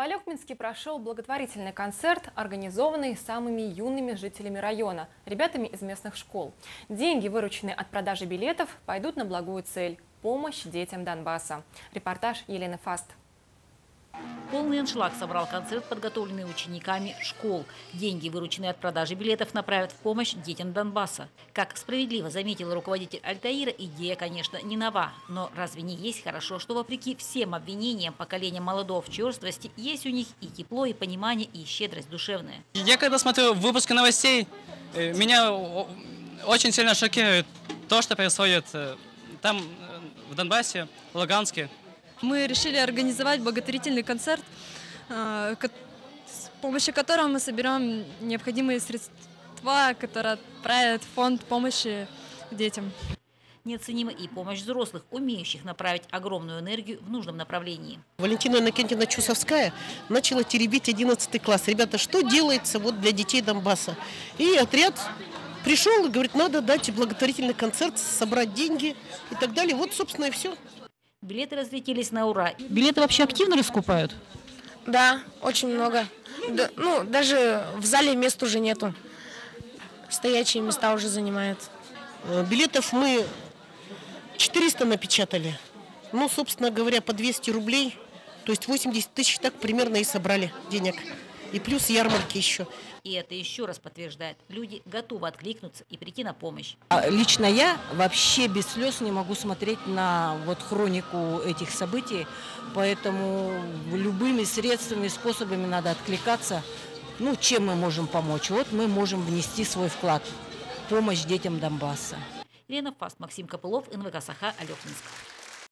Алекминске прошел благотворительный концерт, организованный самыми юными жителями района, ребятами из местных школ. Деньги, вырученные от продажи билетов, пойдут на благую цель – помощь детям Донбасса. Репортаж Елены Фаст. Полный аншлаг собрал концерт, подготовленный учениками школ. Деньги, вырученные от продажи билетов, направят в помощь детям Донбасса. Как справедливо заметил руководитель Альтаира, идея, конечно, не нова. Но разве не есть хорошо, что вопреки всем обвинениям поколения молодого в черствости, есть у них и тепло, и понимание, и щедрость душевная. Я когда смотрю выпуски новостей, меня очень сильно шокирует то, что происходит там, в Донбассе, в Луганске. Мы решили организовать благотворительный концерт, с помощью которого мы соберем необходимые средства, которые отправят в фонд помощи детям. Неоценима и помощь взрослых, умеющих направить огромную энергию в нужном направлении. Валентина Иннокентьевна Чусовская начала теребить 11 класс. Ребята, что делается вот для детей Донбасса? И отряд пришел и говорит, надо дать благотворительный концерт, собрать деньги и так далее. Вот, собственно, и все. Билеты разлетелись на ура. Билеты вообще активно раскупают? Да, очень много. Да, даже в зале мест уже нету. Стоячие места уже занимают. Билетов мы 400 напечатали. Ну, собственно говоря, по 200 рублей. То есть 80 тысяч так примерно и собрали денег. И плюс ярмарки еще. И это еще раз подтверждает, люди готовы откликнуться и прийти на помощь. Лично я вообще без слез не могу смотреть на хронику этих событий, поэтому любыми средствами, способами надо откликаться. Чем мы можем помочь? Вот мы можем внести свой вклад в помощь детям Донбасса. Елена Фаст, Максим Копылов, НВК Саха, Алекминск.